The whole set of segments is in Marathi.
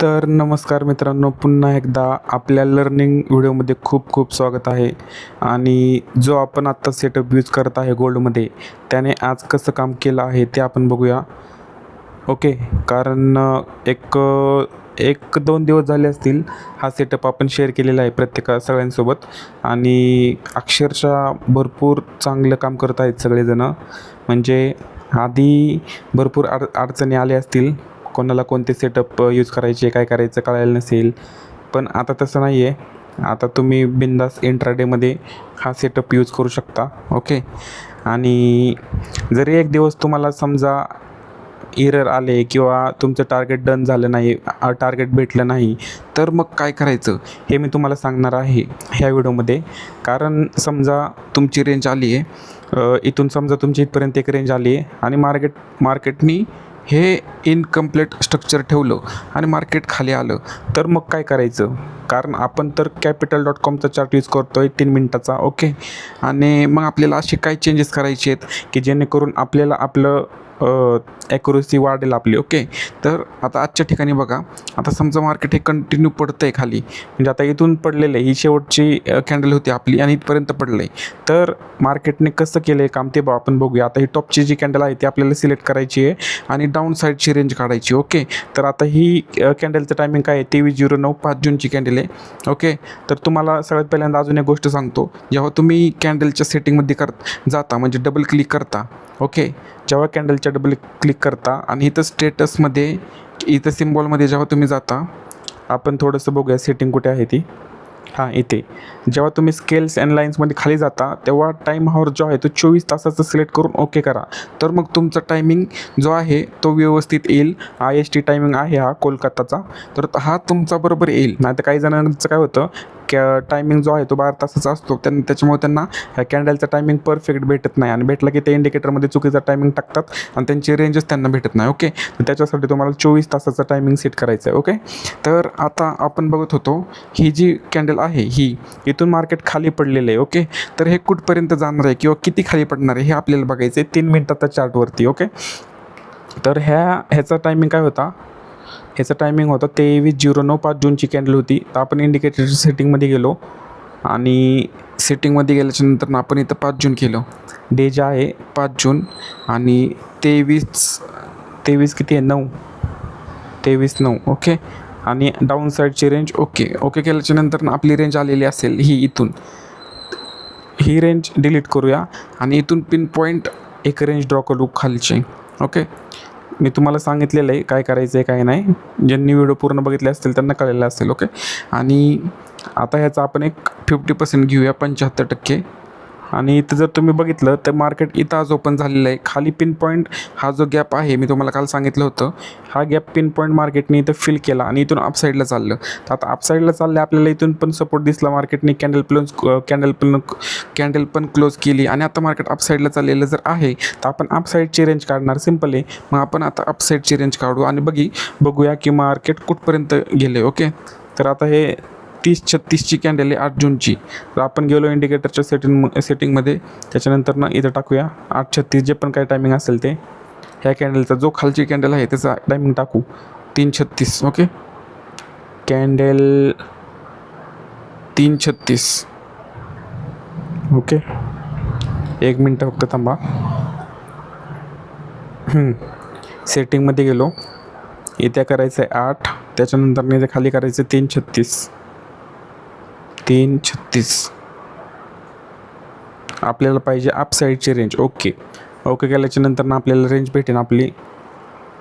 तर नमस्कार मित्रांनो, पुन्हा एकदा आपल्या लर्निंग व्हिडिओमध्ये खूप खूप स्वागत आहे. आणि जो आपण आत्ता सेटअप यूज करत आहे गोल्डमध्ये, त्याने आज कसं काम केलं आहे ते आपण बघूया. ओके, कारण एक दोन दिवस झाले असतील हा सेटअप आपण शेअर केलेला आहे सगळ्यांसोबत. आणि अक्षरशः भरपूर चांगलं काम करत आहेत सगळेजणं. म्हणजे आधी भरपूर अडचणी आल्या असतील, कोणाला कोणते सेटअप यूज करायचे, काय करायचं कळायला नसेल. पण आता तसं नाही आहे. आता तुम्ही बिंदास इंट्राडेमध्ये हा सेटअप यूज करू शकता. ओके, आणि जरी एक दिवस तुम्हाला समजा एरर आले किंवा तुमचं टार्गेट डन झालं नाही, टार्गेट भेटलं नाही, तर मग काय करायचं हे मी तुम्हाला सांगणार आहे ह्या व्हिडिओमध्ये. कारण समजा तुमची रेंज आली आहे, इथून समजा तुमची इथपर्यंत एक रेंज आली आहे आणि मार्केटनी हे इनकम्प्लीट स्ट्रक्चर ठेवलं आणि मार्केट खाली आलं, तर मग काय करायचं. कारण आपण तर capital.comचा चार्ट यूज करतो आहे 3 मिनटाचा. ओके, आणि मग आपल्याला असे काय चेंजेस करायचे आहेत की जेणेकरून आपल्याला आपलं ॲक्युरसी वाढेल आपली. ओके, तर आता आजच्या ठिकाणी बघा, आता समजा मार्केट हे कंटिन्यू पडतं आहे खाली, म्हणजे आता इथून पडलेलं आहे, ही शेवटची कॅन्डल होती आपली आणि इथपर्यंत पडलं आहे. तर मार्केटने कसं केलं आहे काम ते आपण बघूया. आता ही टॉपची जी कॅन्डल आहे ती आपल्याला सिलेक्ट करायची आहे आणि डाऊन साईडची रेंज काढायची. ओके, तर आता ही कॅन्डलचं टायमिंग काय आहे, 23:09 5 जूनची कॅन्डल आहे. ओके, तर तुम्हाला सगळ्यात पहिल्यांदा अजून एक गोष्ट सांगतो. जेव्हा तुम्ही कॅन्डलच्या सेटिंगमध्ये जाता, म्हणजे डबल क्लिक करता. ओके, जेव्हा कॅन्डलच्या डबल क्लिक करता आणि इथं स्टेटसमध्ये, इथं सिम्बॉलमध्ये जेव्हा तुम्ही जाता, आपण थोडंसं बघूया सेटिंग कुठे आहे ती. हां, इथे जेव्हा तुम्ही स्केल्स अँड लाईन्समध्ये खाली जाता, तेव्हा टाईम हॉवर जो आहे तो 24 तासाचा सिलेक्ट करून ओके करा. तर मग तुमचा टायमिंग जो आहे तो व्यवस्थित येईल. IST टायमिंग आहे हा कोलकाताचा, तर हा तुमचा बरोबर येईल. नाही तर काही जणांचं काय होतं, टायमिंग जो आहे तो 12 तासाचा असतो, त्याच्यामुळे त्यांना ह्या कॅन्डलचा टायमिंग परफेक्ट भेटत नाही आणि भेटला की ते इंडिकेटरमध्ये चुकीचा टायमिंग टाकतात आणि त्यांची रेंजच त्यांना भेटत नाही. ओके, तर त्याच्यासाठी तुम्हाला 24 तासाचा टायमिंग सेट करायचं आहे. ओके, तर आता आपण बघत होतो ही जी कॅन्डल आहे ही इथून मार्केट खाली पडलेलं आहे. ओके, तर हे कुठपर्यंत जाणार आहे किंवा किती खाली पडणार आहे हे आपल्याला बघायचं आहे 3 मिनिटाच्या चार्टवरती. ओके, तर ह्याचा टायमिंग काय होता, ह्याचा टायमिंग होता 23:09 5 जूनची कॅन्डल होती. तर आपण इंडिकेटर सेटिंगमध्ये गेलो आणि सेटिंगमध्ये गेल्याच्यानंतर आपण इथं 5 जून केलं. डे जे आहे 5 जून आणि 23 किती आहे, 9, 23/9. ओके, आणि डाऊन साईडची रेंज ओके केल्याच्यानंतर आपली रेंज आलेली असेल ही इथून, ही रेंज डिलीट करूया आणि इथून पिन पॉईंट एक रेंज ड्रॉ करू खालची. ओके, मी तुम्हाला सांगितलेलं आहे काय करायचं आहे काय नाही. ज्यांनी व्हिडिओ पूर्ण बघितले असतील त्यांना कळलेलं असेल. ओके, आणि आता ह्याचा आपण एक 50% घेऊया, 75%. आणि इथं जर तुम्ही बघितलं तर मार्केट इथं आज ओपन झालेलं आहे. खाली पिन पॉईंट हा जो गॅप आहे, मी तुम्हाला काल सांगितलं होतं, हा गॅप पिन पॉईंट मार्केटने इथं फिल केला आणि इथून अपसाईडला चाललं. तर आता अपसाईडला चाललं, आपल्याला इथून पण सपोर्ट दिसला. मार्केटने कॅन्डल पण क्लोज केली आणि आता मार्केट अपसाईडला चाललेलं जर आहे तर आपण अपसाईडची रेंज काढणार. सिम्पल आहे. मग आपण आता अपसाईडची रेंज काढू आणि बघूया की मार्केट कुठपर्यंत गेले. ओके, तर आता हे 30-36ची कॅन्डल आहे 8 जूनची. तर आपण गेलो इंडिकेटरच्या सेटिंगमध्ये, त्याच्यानंतर इथं टाकूया 8:36 जे पण काय टायमिंग असेल ते. ह्या कॅन्डलचा जो खालची कॅन्डल आहे त्याचा टायमिंग टाकू 3:36. Okay, candle 3:36. ओके, 1 मिनटं फक्त थांबा. सेटिंगमध्ये गेलो, इथे करायचं आहे 8, त्याच्यानंतर इथे खाली करायचं 3:36. आपल्याला पाहिजे अपसाईडची रेंज. ओके केल्याच्यानंतर आपल्याला रेंज भेटेन आपली.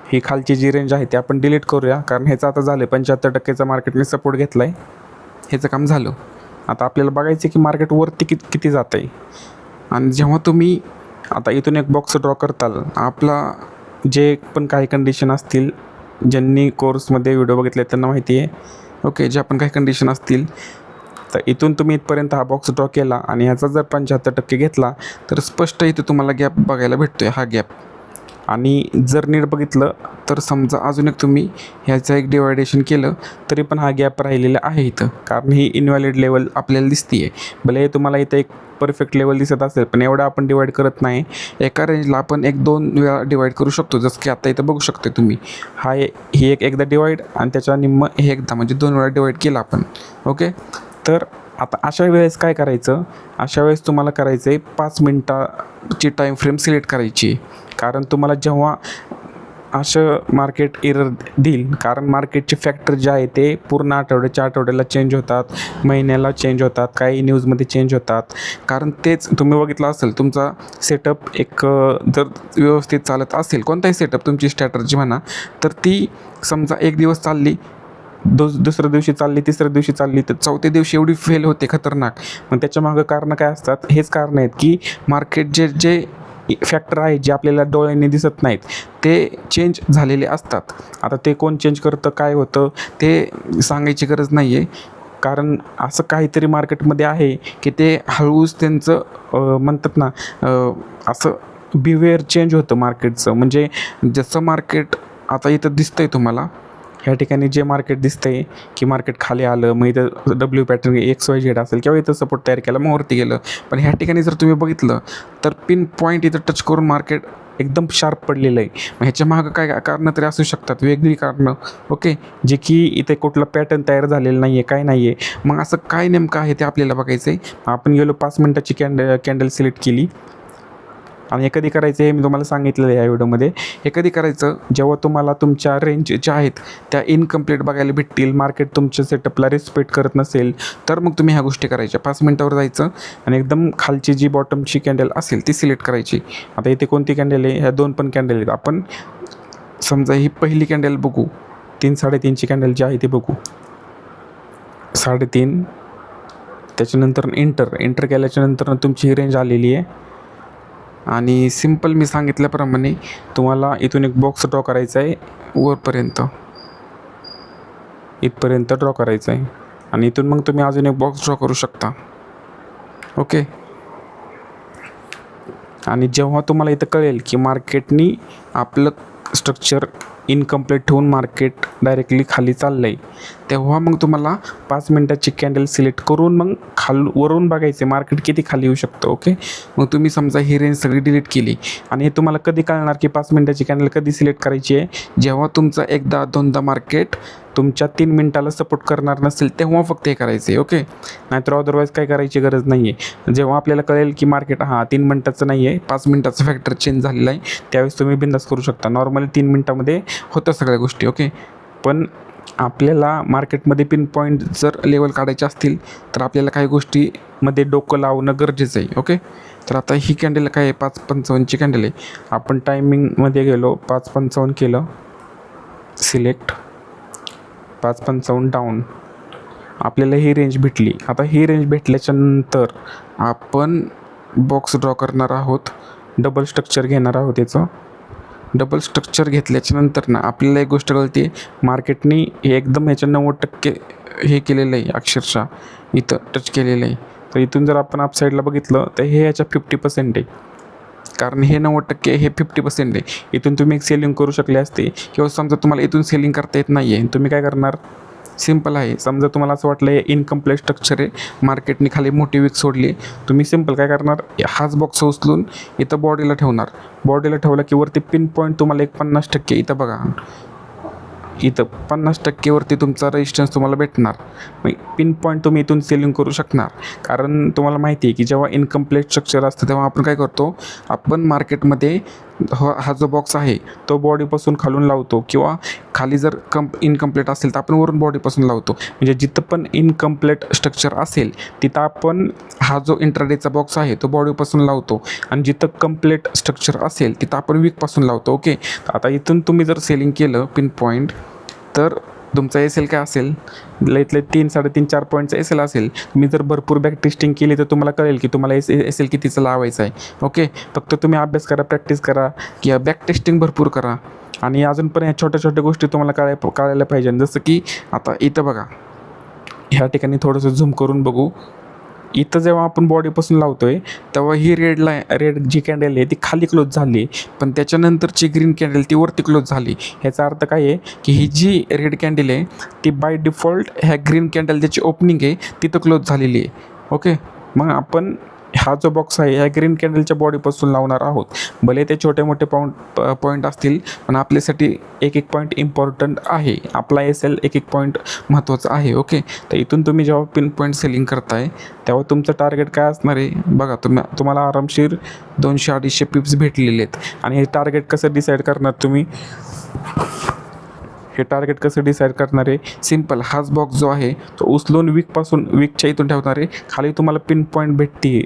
ही खालची जी रेंज आहे ती आपण डिलीट करूया, कारण ह्याचं आता झालं 75%चा मार्केटने सपोर्ट घेतला आहे. ह्याचं काम झालं. आता आपल्याला बघायचं की मार्केट वरती किती जात आहे. आणि जेव्हा तुम्ही आता इथून एक बॉक्स ड्रॉ करताल, आपला जे पण काही कंडिशन असतील, ज्यांनी कोर्समध्ये व्हिडिओ बघितले त्यांना माहिती आहे. ओके, ज्या पण काही कंडिशन असतील, तर इथून तुम्ही इथपर्यंत हा बॉक्स ड्रॉ केला आणि ह्याचा जर 75% घेतला तर स्पष्ट इथे तुम्हाला गॅप बघायला भेटतो आहे, हा गॅप. आणि जर नीट बघितलं तर समजा अजून एक तुम्ही ह्याचं एक डिवायडेशन केलं तरी पण हा गॅप राहिलेला आहे इथं, कारण ही इनव्हॅलिड लेवल आपल्याला दिसते आहे. भले तुम्हाला इथं एक परफेक्ट लेवल दिसत असेल, पण एवढं आपण डिवाईड करत नाही. एका रेंजला आपण 1-2 वेळा डिवाईड करू शकतो. जसं की आता इथं बघू शकता तुम्ही, ही एकदा डिवाईड आणि त्याच्या निम्म हे एकदा, म्हणजे 2 वेळा डिवाईड केला आपण. ओके, तर आता अशा वेळेस काय करायचं, अशा वेळेस तुम्हाला करायचं आहे 5 मिनटाची टाईम फ्रेम सिलेक्ट करायची. कारण तुम्हाला जेव्हा असं मार्केट एरर देईल, कारण मार्केटचे फॅक्टर जे आहे ते पूर्ण आठवड्याला चेंज होतात, महिन्याला चेंज होतात, काही न्यूजमध्ये चेंज होतात. कारण तेच तुम्ही बघितलं असेल, तुमचा सेटअप जर व्यवस्थित चालत असेल, कोणताही सेटअप तुमची स्ट्रॅटर्जी म्हणा, तर ती समजा एक दिवस चालली, दुसऱ्या दिवशी चालली, तिसऱ्या दिवशी चालली, तर चौथ्या दिवशी एवढी फेल होते खतरनाक. मग त्याच्यामागं कारणं काय असतात, हेच कारणं आहेत की मार्केट जे फॅक्टर आहे जे आपल्याला डोळ्यांनी दिसत नाहीत ते चेंज झालेले असतात. आता ते कोण चेंज करतं, काय होतं ते सांगायची गरज नाही आहे. कारण असं काहीतरी मार्केटमध्ये आहे की ते हळूच त्यांचं म्हणतात ना, असं बिहेवियर चेंज होतं मार्केटचं. म्हणजे जसं मार्केट आता इथं दिसतं आहे तुम्हाला, ह्या ठिकाणी जे मार्केट दिसतंय की मार्केट खाली आलं, मग इथं डब्ल्यू पॅटर्न XYZ असेल किंवा इथं सपोर्ट तयार केला, मग वरती गेलं. पण ह्या ठिकाणी जर तुम्ही बघितलं तर पिन पॉईंट इथं टच करून मार्केट एकदम शार्प पडलेलं आहे. मग ह्याच्या मागं काय कारणं तरी असू शकतात, वेगळी कारणं. ओके, जे की इथे कुठला पॅटर्न तयार झालेला नाही आहे, काय नाही आहे. मग असं काय नेमकं आहे ते आपल्याला बघायचं आहे. आपण गेलो 5 मिनटाची कॅन्डल सिलेक्ट केली. आणि हे कधी करायचं हे मी तुम्हाला सांगितलेलं आहे या व्हिडिओमध्ये. हे कधी करायचं, जेव्हा तुम्हाला तुमच्या रेंज ज्या आहेत त्या इनकम्प्लीट बघायला भेटतील, मार्केट तुमच्या सेटअपला रिस्पेक्ट करत नसेल, तर मग तुम्ही ह्या गोष्टी करायच्या. 5 मिनटावर जायचं आणि एकदम खालची जी बॉटमची कॅन्डल असेल ती सिलेक्ट करायची. आता इथे कोणती कॅन्डल आहे, ह्या 2 पण कॅन्डल आहेत. आपण समजा ही पहिली कॅन्डल बघू, 3-3.5ची कॅन्डल जी आहे ती बघू. 3.5, त्याच्यानंतर एंटर केल्याच्यानंतर तुमची ही रेंज आलेली आहे. आणि सिम्पल मी सांगितल्याप्रमाणे तुम्हाला इथून एक बॉक्स ड्रॉ करायचा आहे, वरपर्यंत इथपर्यंत ड्रॉ करायचं आहे. आणि इथून मग तुम्ही अजून एक बॉक्स ड्रॉ करू शकता. ओके, आणि जेव्हा तुम्हाला इथं कळेल की मार्केटनी आपलं स्ट्रक्चर इनकम्प्लीट ठेवून मार्केट डायरेक्टली खाली चाललं आहे, तेव्हा मग तुम्हाला 5 मिनटाची कॅन्डल सिलेक्ट करून मग वरून बघायचे मार्केट किती खाली येऊ शकतं. ओके, मग तुम्ही समजा ही रेंज सगळी डिलीट केली. आणि हे तुम्हाला कधी कळणार की 5 मिनटाची कॅन्डल कधी सिलेक्ट करायची आहे, जेव्हा तुमचा 1-2दा मार्केट तुमच्या 3 मिनटाला सपोर्ट करणार नसेल तेव्हा फक्त हे करायचं आहे. ओके, नाहीतर अदरवाईज काय करायची गरज नाही आहे. जेव्हा आपल्याला कळेल की मार्केट 3 मिनटाचं नाही आहे, 5 मिनटाचं फॅक्टर चेंज झालेला आहे, त्यावेळेस तुम्ही बिंदास करू शकता. नॉर्मली 3 मिनटामध्ये होतं सगळ्या गोष्टी. ओके, पण आपल्याला मार्केटमध्ये पिन पॉईंट जर लेवल काढायचे असतील तर आपल्याला काही गोष्टीमध्ये डोकं लावणं गरजेचं आहे. ओके, तर आता ही कॅन्डल काय आहे, 5.55ची कॅन्डल आहे. आपण टायमिंगमध्ये गेलो, 5.55 केलं सिलेक्ट, 5.55 डाऊन, आपल्याला ही रेंज भेटली. आता ही रेंज भेटल्याच्या नंतर आपण बॉक्स ड्रॉ करणार आहोत, डबल स्ट्रक्चर घेणार आहोत. याचं डबल स्ट्रक्चर घेतल्याच्या नंतर ना आपल्याला एक गोष्ट कळते, मार्केटनी हे एकदम ह्याच्या 90% हे केलेलं आहे, अक्षरशः इथं टच केलेलं आहे. तर इथून जर आपण अपसाईडला बघितलं तर हे याच्या 50% आहे. कारण हे 90% हे 50% आहे. इथून तुम्ही एक सेलिंग करू शकले असते, किंवा समजा तुम्हाला इथून सेलिंग करता येत नाही आहे, तुम्ही काय करणार, सिम्पल आहे. समजा तुम्हाला असं वाटलं आहे इनकम्प्लीट स्ट्रक्चर आहे, मार्केटने खाली मोठी वीक सोडली, तुम्ही सिम्पल काय करणार, हाच बॉक्स उचलून इथं बॉडीला ठेवणार. बॉडीला ठेवला की वरती पिन पॉईंट तुम्हाला एक 50%, इथं बघा, इथं 50% वरती तुमचा रेजिस्टन्स तुम्हाला भेटणार. मग पिन पॉईंट तुम्ही इथून सेलिंग करू शकणार. कारण तुम्हाला माहिती आहे की जेव्हा इनकम्प्लीट स्ट्रक्चर असतं तेव्हा आपण काय करतो, आपण मार्केटमध्ये हा जो बॉक्स आहे तो बॉडीपासून खालून लावतो, किंवा खाली जर इनकम्प्लीट असेल तर आपण वरून बॉडीपासून लावतो. म्हणजे जिथं पण इनकम्प्लीट स्ट्रक्चर असेल तिथं आपण हा जो इंट्राडेचा बॉक्स आहे तो बॉडीपासून लावतो, आणि जिथं कम्प्लीट स्ट्रक्चर असेल तिथं आपण वीकपासून लावतो. ओके, आता इथून तुम्ही जर सेलिंग केलं पिन पॉईंट, तर तुमचा SL काय असेल, लईतले 3-3.5-4 पॉईंटचा SL असेल. तुम्ही जर भरपूर बॅक टेस्टिंग केली तर तुम्हाला कळेल की तुम्हाला SL कितीचं लावायचं आहे. ओके, फक्त तुम्ही अभ्यास करा, प्रॅक्टिस करा, किंवा बॅक टेस्टिंग भरपूर करा. आणि अजून पण ह्या छोट्या गोष्टी तुम्हाला कळायला पाहिजे. जसं की आता इथं बघा, ह्या ठिकाणी थोडंसं झूम करून बघू. इथं जेव्हा आपण बॉडीपासून लावतो आहे तेव्हा ही रेड जी कॅन्डल आहे ती खाली क्लोज झाली, पण त्याच्यानंतरची ग्रीन कॅन्डल ती वरती क्लोज झाली. ह्याचा अर्थ काय आहे की ही जी रेड कॅन्डल आहे ती बाय डिफॉल्ट ह्या ग्रीन कॅन्डल ज्याची ओपनिंग आहे तिथं क्लोज झालेली आहे. ओके, मग आपण हा जो बॉक्स आहे ह्या ग्रीन कॅन्डलच्या बॉडीपासून लावणार आहोत. भले ते छोटे मोठे पॉईंट असतील, पण आपल्यासाठी एक एक पॉईंट इम्पॉर्टंट आहे. आपला SL एक एक पॉईंट महत्त्वाचा आहे. ओके, तर इथून तुम्ही जेव्हा पिन पॉईंट सेलिंग करताय तेव्हा तुमचं टार्गेट काय असणार आहे बघा. तुम्हाला आरामशीर 200-250 पिप्स भेटलेले आहेत. आणि हे टार्गेट कसं डिसाईड करणार तुम्ही? हे टार्गेट कसं डिसाईड करणार आहे? सिम्पल, हाच बॉक्स जो आहे तो उचलून वीकच्या इथून ठेवणार आहे. खाली तुम्हाला पिन पॉईंट भेटते,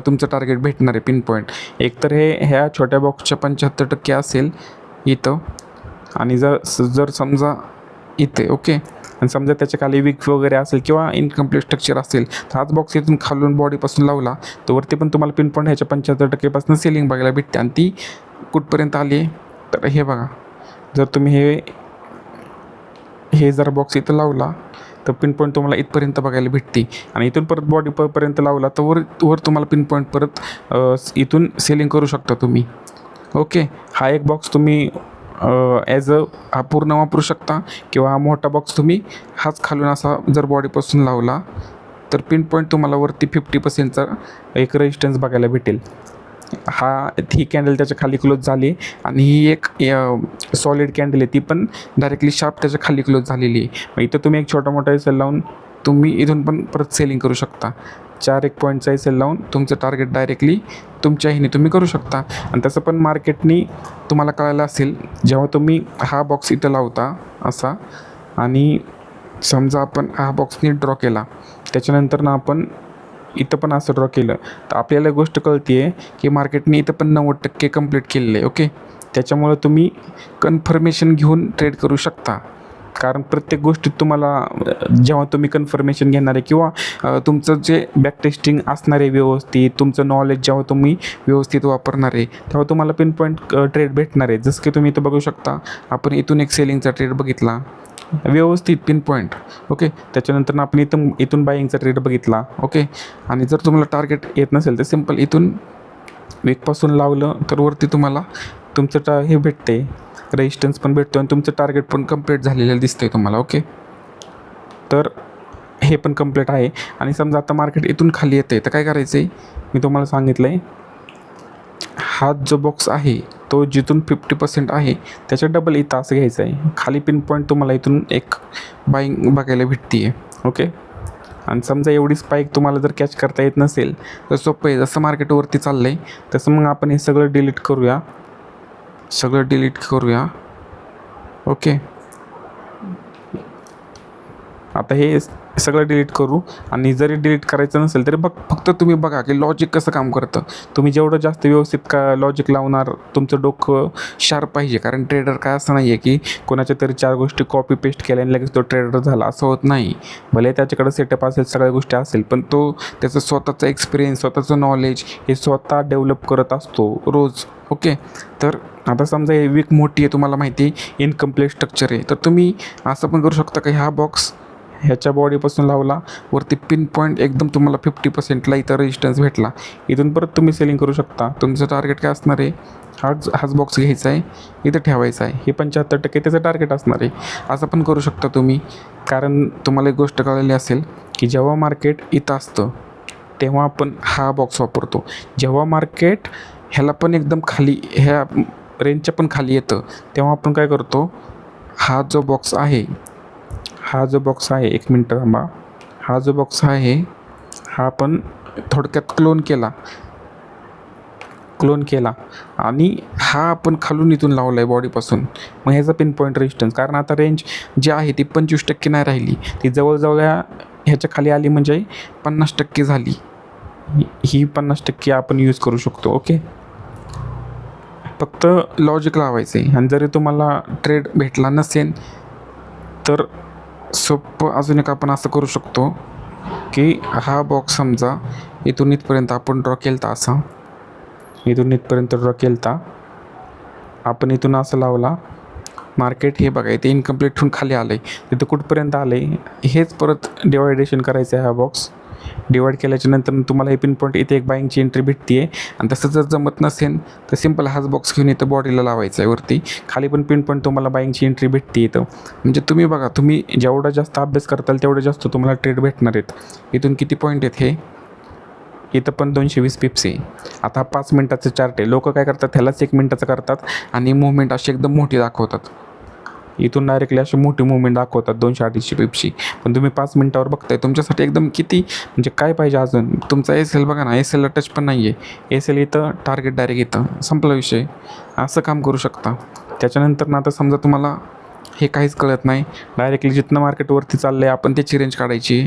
तुमचं टार्गेट भेटणार आहे पिन पॉईंट. एकतर ह्या छोट्या बॉक्सच्या 75% असेल इथं, आणि जर समजा इथे, ओके, आणि समजा त्याच्या खाली वीक वगैरे असेल किंवा इनकम्प्लीट स्ट्रक्चर असेल, तर हाच बॉक्स इथून खालून बॉडीपासून लावला तर वरती पण तुम्हाला पिन पॉईंट ह्याच्या 75% सेलिंग बघायला भेटते. आणि ती कुठपर्यंत आली आहे तर हे बघा, जर तुम्ही हे जर बॉक्स इथं लावला तर पिन पॉईंट तुम्हाला इथपर्यंत बघायला भेटते. आणि इथून परत बॉडीपर्यंत लावला तर वर तुम्हाला पिन पॉईंट परत इथून सेलिंग करू शकता तुम्ही. ओके, हा एक बॉक्स तुम्ही हा पूर्ण वापरू शकता, किंवा हा मोठा बॉक्स तुम्ही हाच खालून असा जर बॉडीपासून लावला तर पिन पॉईंट तुम्हाला वरती 50%चा एक रेजिस्टन्स बघायला भेटेल. ही कॅन्डल त्याच्या खाली क्लोज झाली, आणि ही एक सॉलिड कॅन्डल आहे, ती पण डायरेक्टली शार्प त्याच्या खाली क्लोज झालेली आहे. मग इथं तुम्ही एक छोटा मोठा SL लावून तुम्ही इथून पण परत सेलिंग करू शकता. 4 पॉईंटचा SL लावून तुमचं टार्गेट डायरेक्टली तुमच्या ह्याने तुम्ही करू शकता. आणि तसं पण मार्केटनी तुम्हाला कळायला असेल, जेव्हा तुम्ही हा बॉक्स इथं लावता असा, आणि समजा आपण हा बॉक्सनी ड्रॉ केला, त्याच्यानंतर ना आपण इथं पण असं ड्रॉ केलं, तर आपल्याला गोष्ट कळते आहे की मार्केटने इथं पण 90% कंप्लीट केलेलं आहे. ओके, त्याच्यामुळं तुम्ही कन्फर्मेशन घेऊन ट्रेड करू शकता. कारण प्रत्येक गोष्टीत तुम्हाला जेव्हा तुम्ही कन्फर्मेशन घेणार आहे, किंवा तुमचं जे बॅक टेस्टिंग असणार आहे व्यवस्थित, तुमचं नॉलेज जेव्हा तुम्ही व्यवस्थित वापरणार आहे, तेव्हा तुम्हाला पिन पॉईंट ट्रेड भेटणार आहे. जसं की तुम्ही इथं बघू शकता, आपण इथून एक सेलिंगचा ट्रेड बघितला व्यवस्थित पिन पॉईंट. ओके, त्याच्यानंतर आपण इथून बाईंगचा ट्रेड बघितला. ओके, आणि जर तुम्हाला टार्गेट येत नसेल तर सिम्पल इथून वीकपासून लावलं तर वरती तुम्हाला तुमचं हे भेटते, रेजिस्टन्स पण भेटतो, आणि तुमचं टार्गेट पण कंप्लीट झालेलं दिसतंय तुम्हाला. ओके, तर हे पण कंप्लीट आहे. आणि समजा आता मार्केट इथून खाली येते तर काय करायचं आहे, मी तुम्हाला सांगितलं आहे, हा जो बॉक्स आहे तो जिथून 50% आहे त्याच्या डबल इथं असं घ्यायचं आहे. खाली पिन पॉईंट तुम्हाला इथून एक बाईंग बघायला भेटते आहे. ओके, आणि समजा एवढी स्पाईक तुम्हाला जर कॅच करता येत नसेल तर सोपं आहे. जसं मार्केटवरती चाललं आहे तसं मग आपण हे सगळं डिलीट करूया. ओके, आता हे सगळं डिलीट करू. आणि जरी डिलीट करायचं नसेल तरी फक्त तुम्ही बघा की लॉजिक कसं काम करतं. तुम्ही जेवढं जास्त व्यवस्थित लॉजिक लावणार, तुमचं डोकं शार्प पाहिजे. कारण ट्रेडर काय असं नाही आहे की कोणाच्या तरी 4 गोष्टी कॉपी पेस्ट केल्या आणि लगेच तो ट्रेडर झाला, असं होत नाही. भले त्याच्याकडे सेटअप असेल, सगळ्या गोष्टी असेल, पण तो त्याचं स्वतःचा एक्सपिरियन्स, स्वतःचं नॉलेज हे स्वतः डेव्हलप करत असतो रोज. ओके, तर आता समजा हे वीक मोठी आहे, तुम्हाला माहिती आहे इनकम्प्लीट स्ट्रक्चर आहे, तर तुम्ही असं पण करू शकता की हा बॉक्स ह्याच्या बॉडीपासून लावला, वरती पिन पॉईंट एकदम तुम्हाला 50%ला इथं रेजिस्टन्स भेटला, इथून परत तुम्ही सेलिंग करू शकता. तुमचं टार्गेट काय असणार आहे, हाच बॉक्स घ्यायचा आहे, इथं ठेवायचा आहे, हे 75% त्याचं टार्गेट असणार आहे. असं पण करू शकता तुम्ही. कारण तुम्हाला एक गोष्ट कळलेली असेल की जेव्हा मार्केट इथं असतं तेव्हा आपण हा बॉक्स वापरतो. जेव्हा मार्केट ह्याला पण एकदम खाली, ह्या रेंजच्या पण खाली येतं, तेव्हा आपण काय करतो, हा जो बॉक्स आहे, एक मिनटं थांबा, हा जो बॉक्स आहे हा आपण थोडक्यात क्लोन केला आणि हा आपण खालून इथून लावला आहे बॉडीपासून. मग ह्याचा पिन पॉईंट रेजिस्टन्स, कारण आता रेंज जी आहे ती 25% नाही राहिली, ती जवळजवळ ह्याच्या खाली आली, म्हणजे 50% झाली. ही 50% आपण यूज करू शकतो. ओके, फक्त लॉजिक लावायचं आहे. आणि जरी तुम्हाला ट्रेड भेटला नसेल तर सोपं अजून एक आपण असं करू शकतो की हा बॉक्स समजा इथून इथपर्यंत आपण ड्रॉ केला, असा इथून इथपर्यंत ड्रॉ केला, आपण इथून असं लावला, मार्केट हे बघा इथे इनकम्प्लीट होऊन खाली आलं आहे, तिथं कुठपर्यंत आलं आहे, हेच परत डिवायडेशन करायचं आहे. हा बॉक्स डिवाईड केल्याच्या नंतर तुम्हाला हे पिन पॉईंट इथे एक बाईंगची एंट्री भेटते आहे. आणि तसं जर जमत नसेल तर सिम्पल हाच बॉक्स घेऊन इथं बॉडीला लावायचा आहे, वरती खाली पण पिन पॉईंट तुम्हाला बाईंगची एंट्री भेटते इथं. म्हणजे तुम्ही बघा, तुम्ही जेवढा जास्त अभ्यास करताल तेवढं जास्त तुम्हाला ट्रेड भेटणार आहेत. इथून किती पॉईंट आहेत, हे इथं पण 220 पिप्स आहे. आता 5 मिनटाचं चार्ट आहे. लोक काय करतात, ह्यालाच 1 मिनटाचं करतात आणि मुवमेंट अशी एकदम मोठी दाखवतात. इथून डायरेक्टली अशी मोठी मुवमेंट दाखवतात 200-250 पिप्सची. पण तुम्ही 5 मिनटावर बघताय, तुमच्यासाठी एकदम किती म्हणजे काय पाहिजे अजून. तुमचा एस एल बघा ना, एस एलला टच पण नाही आहे. एस एल इथं, टार्गेट डायरेक्ट इथं, संपला विषय. असं काम करू शकता. त्याच्यानंतर ना आता समजा तुम्हाला हे काहीच कळत नाही, डायरेक्टली जिथनं मार्केटवरती चाललं आहे आपण त्याची रेंज काढायची.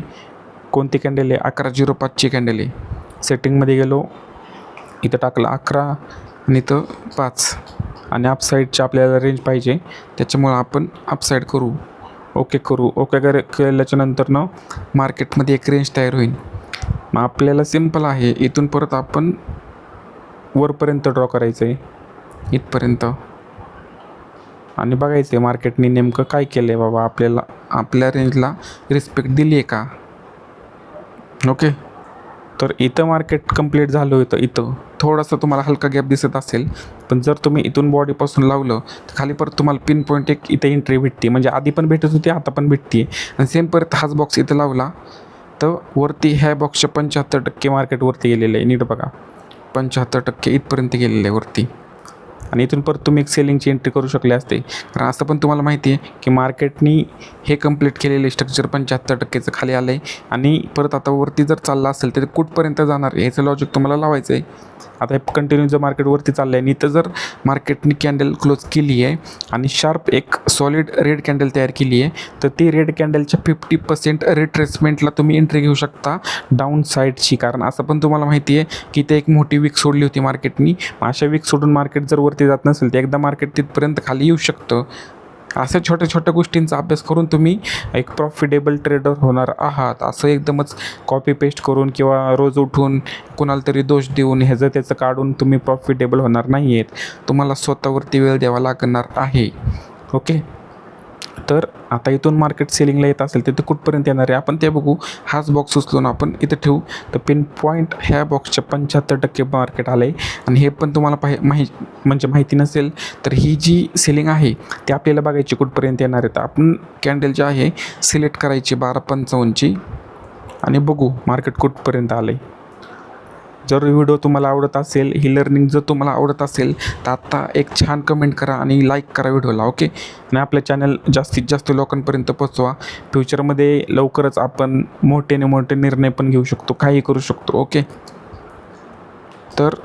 कोणती कॅन्डल आहे, 11:05ची कॅन्डल आहे. सेटिंगमध्ये गेलो, इथं टाकलं 11 आणि इथं 5 आणि अपसाईडची आपल्याला रेंज पाहिजे. त्याच्यामुळं आपण अपसाईड करू, ओके करू. ओके केल्याच्यानंतर ना मार्केटमध्ये एक रेंज तयार होईल. मग आपल्याला सिम्पल आहे, इथून परत आपण वरपर्यंत ड्रॉ करायचं आहे, इथपर्यंत. आणि बघायचं आहे मार्केटने नेमकं काय केलं आहे बाबा, आपल्याला आपल्या रेंजला रिस्पेक्ट दिली आहे का. ओके, तर इथं मार्केट कंप्लीट झालं होतं. इथं थोडासा तुम्हाला हलका गॅप दिसत असेल, पण जर तुम्ही इथून बॉडीपासून लावलं तर खाली परत तुम्हाला पिन पॉईंट एक इथं एंट्री भेटते. म्हणजे आधी पण भेटत होती, आता पण भेटते. आणि सेम परत हाच बॉक्स इथं लावला तर वरती ह्या बॉक्सच्या 75% मार्केटवरती गेलेलं आहे. नीट बघा, 75% इथपर्यंत गेलेलं आहे वरती. आणि इथून परत तुम्ही एक सेलिंगची एंट्री करू शकले असते. कारण असं पण तुम्हाला माहिती आहे की मार्केटनी हे कंप्लीट केलेले स्ट्रक्चर 75%चं खाली आलं आहे आणि परत आता वरती जर चाललं असेल तर कुठपर्यंत जाणार आहे याचं लॉजिक तुम्हाला लावायचं आहे. आता हे कंटिन्यू जर मार्केटवरती चाललं आहे आणि इथं जर मार्केटनी कॅन्डल क्लोज केली आहे आणि शार्प एक सॉलिड रेड कॅन्डल तयार केली आहे, तर ती रेड कॅन्डलच्या 50% रिट्रेसमेंटला तुम्ही एंट्री घेऊ शकता डाऊन साईडची. कारण असं पण तुम्हाला माहिती आहे की ते एक मोठी वीक सोडली होती मार्केटनी. अशा वीक सोडून मार्केट जर वरती जात नसेल तर एकदा मार्केट तिथपर्यंत खाली येऊ शकतं. अशा छोट्या छोट्या गोष्टींचा अभ्यास करून तुम्ही एक प्रॉफिटेबल ट्रेडर होणार आहात. असं एकदमच कॉपी पेस्ट करून किंवा रोज उठून कोणाला तरी दोष देऊन ह्याचं त्याचं काढून तुम्ही प्रॉफिटेबल होणार नाही आहेत. तुम्हाला स्वतःवरती वेळ द्यावा लागणार आहे. ओके, तर आता इथून मार्केट सेलिंगला येत असेल तर ते कुठपर्यंत येणार आहे आपण ते बघू. हाच बॉक्स उचलून आपण इथं ठेवू तर पिन पॉईंट ह्या बॉक्सच्या 75% मार्केट आलं आहे. आणि हे पण तुम्हाला म्हणजे माहिती नसेल तर ही जी सेलिंग आहे ती आपल्याला बघायची कुठपर्यंत येणार आहे. तर आपण कॅन्डल जे आहे सिलेक्ट करायची 12:55ची आणि बघू मार्केट कुठपर्यंत आलं आहे. जर व्हिडिओ तुम्हाला आवडत असेल, ही लर्निंग जर तुम्हाला आवडत असेल तर आत्ता एक छान कमेंट करा आणि लाईक करा व्हिडिओला. ओके, आणि आपलं चॅनल जास्तीत जास्त लोकांपर्यंत पोचवा. फ्युचरमध्ये लवकरच आपण मोठे निर्णय पण घेऊ शकतो, काही करू शकतो. ओके, तर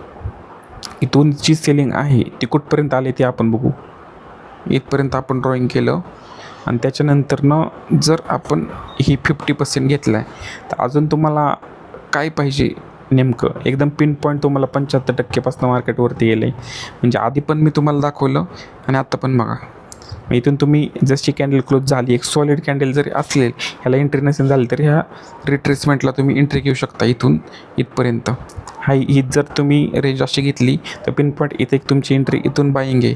इथून जी सेलिंग आहे ती कुठपर्यंत आली ते आपण बघू. इथपर्यंत आपण ड्रॉईंग केलं आणि त्याच्यानंतरनं जर आपण ही 50% घेतलं आहे तर अजून तुम्हाला काय पाहिजे नेमकं एकदम पिन पॉईंट तुम्हाला 75%पासून मार्केटवरती गेलं आहे. म्हणजे आधी पण मी तुम्हाला दाखवलं आणि आत्ता पण बघा. इथून तुम्ही जशी कॅन्डल क्लोज झाली, एक सॉलिड कॅन्डल जरी असेल, ह्याला एंट्री नसेल झाली तर ह्या रिट्रेसमेंटला तुम्ही एंट्री घेऊ शकता इथून इथपर्यंत. ही जर तुम्ही रेंज अशी घेतली तर पिन पॉईंट इथे एक तुमची एंट्री इथून बाईंग आहे.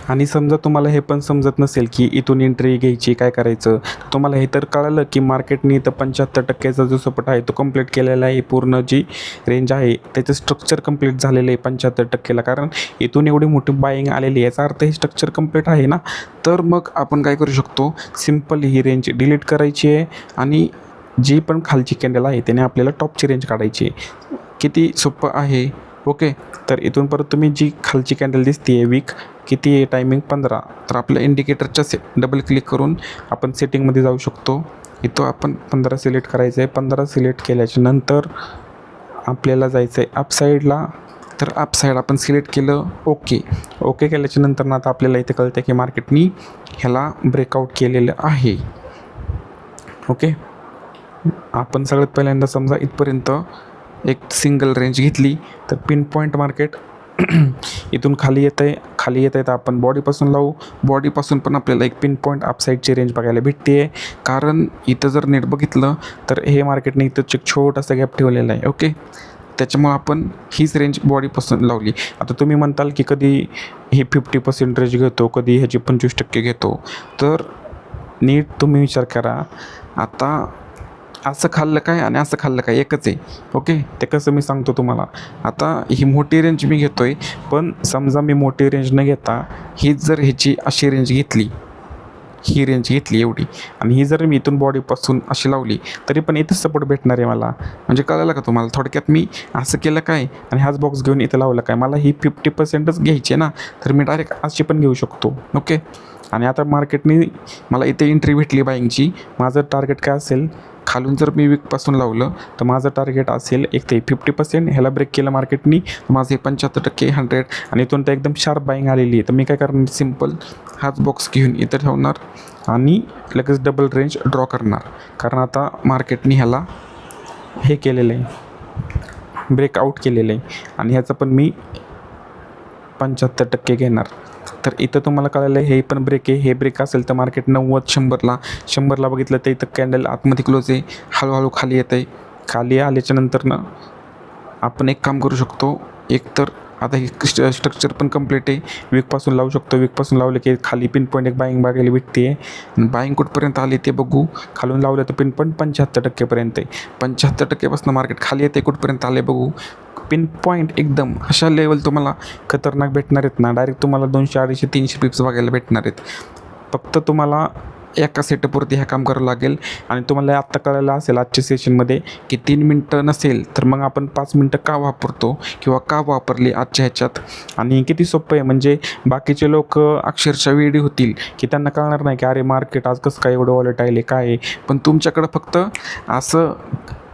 आणि समजा तुम्हाला हे पण समजत नसेल की इथून एंट्री घ्यायची काय करायचं, तुम्हाला हे तर कळालं की मार्केटने इथं 75%चा जो सपोर्ट आहे तो कंप्लीट केलेला आहे. पूर्ण जी रेंज आहे त्याचं स्ट्रक्चर कंप्लीट झालेलं आहे 75%ला. कारण इथून एवढी मोठी बाईंग आलेली आहे याचा अर्थ हे स्ट्रक्चर कंप्लीट आहे ना. तर मग आपण काय करू शकतो, सिम्पल ही रेंज डिलीट करायची आहे आणि जी पण खालची कॅन्डल आहे त्याने आपल्याला टॉपची रेंज काढायची आहे. किती सोपं आहे. ओके, तर इथून परत तुम्ही जी खालची कॅन्डल दिसते आहे वीक, किती आहे टायमिंग 15, तर आपल्या इंडिकेटरच्या डबल क्लिक करून आपण सेटिंगमध्ये जाऊ शकतो. इथं आपण 15 सिलेक्ट करायचं आहे. 15 सिलेक्ट केल्याच्या नंतर आपल्याला जायचं आहे अपसाईडला. तर अपसाईड आपण सिलेक्ट केलं, ओके केल्याच्या नंतर ना आता आपल्याला इथे कळतं की मार्केटनी ह्याला ब्रेकआउट केलेलं आहे. ओके, आपण सगळ्यात पहिल्यांदा समजा इथपर्यंत एक सिंगल रेंज घेतली तर पिन पॉईंट मार्केट इथून खाली येतं आहे तर आपण बॉडीपासून लावू. बॉडीपासून पण आपल्याला एक पिन पॉईंट अपसाईडची रेंज बघायला भेटते आहे. कारण इथं जर नेट बघितलं तर हे मार्केटने इथं एक छोटासा गॅप ठेवलेला आहे. ओके, त्याच्यामुळं आपण हीच रेंज बॉडीपासून लावली. आता तुम्ही म्हणताल की कधी ही 50% रेंज घेतो, कधी ह्याची 25% घेतो. तर नीट तुम्ही विचार करा. आता असं खाल्लं काय आणि असं खाल्लं काय एकच आहे. ओके, ते कसं मी सांगतो तुम्हाला. आता ही मोठी रेंज मी घेतो आहे, पण समजा मी मोठी रेंज न घेता हीच जर ह्याची अशी रेंज घेतली ही रेंज घेतली एवढी, आणि ही जर मी इथून बॉडीपासून अशी लावली तरी पण इथंच सपोर्ट भेटणार आहे मला. म्हणजे कळलं का तुम्हाला? थोडक्यात मी असं केलं काय आणि हाच बॉक्स घेऊन इथं लावलं काय, मला ही 50%च घ्यायची आहे ना, तर मी डायरेक्ट अशी पण घेऊ शकतो. ओके. आणि आता मार्केटने मला इथे एंट्री भेटली बाईंगची. माझं टार्गेट काय असेल, खालून जर मी वीकपासून लावलं तर माझं टार्गेट असेल एक ते 50%. ह्याला ब्रेक केलं मार्केटनी, माझं हे 75%, 100, आणि इथून तर एकदम शार्प बाईंग आलेली आहे. तर मी काय करणार, सिम्पल हाच बॉक्स घेऊन इथं ठेवणार आणि लगेच डबल रेंज ड्रॉ करणार. कारण आता मार्केटनी ह्याला हे केलेलं आहे, ब्रेकआउट केलेलं आहे, आणि ह्याचं पण मी 75% घेणार. तर इथं तुम्हाला कळालं हे पण ब्रेक आहे. हे ब्रेक असेल तर मार्केट 90, 100ला बघितलं तर इथं कॅन्डल आतमध्ये क्लोज आहे, हळूहळू खाली येत आहे. खाली आल्याच्या नंतरनं आपण एक काम करू शकतो, एक तर आता ही स्ट्रक्चर पण कंप्लीट आहे, वीकपासून लावू शकतो. वीकपासून लावलं की खाली पिन पॉईंट एक बाईंग बघायला भेटते आहे. बाईंग कुठपर्यंत आली ते बघू. खालून लावलं तर पिन पॉईंट 75%पर्यंत आहे. 75%पासून मार्केट खाली येते, कुठपर्यंत आले बघू. पिन पॉईंट एकदम अशा लेवल तुम्हाला खतरनाक भेटणार आहेत ना, डायरेक्ट तुम्हाला 200, 250, 300 पिप्स बघायला भेटणार आहेत. फक्त तुम्हाला एका सेटअपवरती ह्या काम करावं लागेल. आणि तुम्हाला आत्ता कळायला असेल आजच्या सेशनमध्ये की 3 मिनटं नसेल तर मग आपण 5 मिनटं का वापरतो किंवा का वापरली आजच्या ह्याच्यात. आणि किती सोपं आहे, म्हणजे बाकीचे लोक अक्षरशः वेडी होतील की त्यांना कळणार नाही की अरे मार्केट आज कसं काय एवढं वॉलेटाईल आहे, काय आहे. पण तुमच्याकडं फक्त असं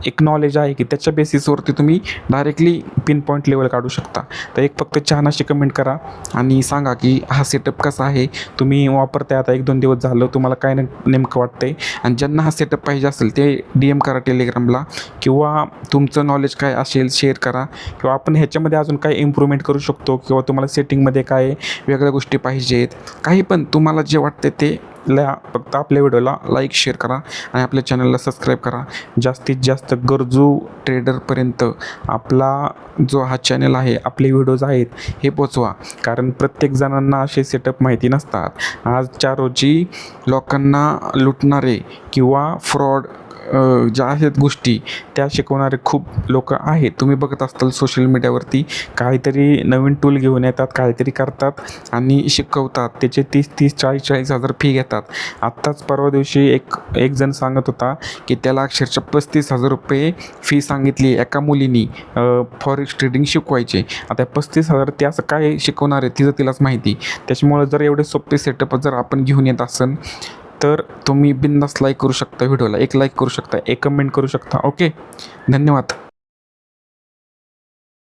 एक नॉलेज आहे की त्याच्या बेसिसवरती तुम्ही डायरेक्टली पिन पॉईंट लेवल काढू शकता. तर एक फक्त छान अशी कमेंट करा आणि सांगा की हा सेटअप कसा आहे, तुम्ही वापरताय आता 1-2 दिवस झालं, तुम्हाला काय नेमकं वाटतं आहे. आणि ज्यांना हा सेटअप पाहिजे असेल ते DM करा टेलिग्रामला, किंवा तुमचं नॉलेज काय असेल शेअर करा, किंवा आपण ह्याच्यामध्ये अजून काय इम्प्रूव्हमेंट करू शकतो, किंवा तुम्हाला सेटिंगमध्ये काय वेगळ्या गोष्टी पाहिजेत, काही पण तुम्हाला जे वाटते ते फक्त आपल्या व्हिडिओला लाईक शेअर करा आणि आपल्या चॅनलला सबस्क्राईब करा. जास्तीत जास्त गरजू ट्रेडरपर्यंत आपला जो हा चॅनल आहे, आपले व्हिडिओज आहेत हे पोचवा. कारण प्रत्येक जणांना असे सेटअप माहिती नसतात. आजच्या रोजी लोकांना लुटणारे किंवा फ्रॉड ज्या आहेत गोष्टी त्या शिकवणारे खूप लोक आहेत. तुम्ही बघत असताल सोशल मीडियावरती काहीतरी नवीन टूल घेऊन येतात, काहीतरी करतात आणि शिकवतात. त्याचे 30-30, 40-40 हजार फी घेतात. आत्ताच परवा दिवशी एक जण सांगत होता की त्याला अक्षरशः 35,000 रुपये फी सांगितली एका मुलीनी फॉरेक्स ट्रेडिंग शिकवायचे. आता 35,000 ते असं काय शिकवणार आहे तिचं तिलाच माहिती. त्याच्यामुळे जर एवढे सोपे सेटअप जर आपण घेऊन येत असेल तर तुम्ही बिनधास्त लाईक करू शकता, व्हिडिओला एक लाईक करू शकता, एक कमेंट करू शकता. ओके, धन्यवाद.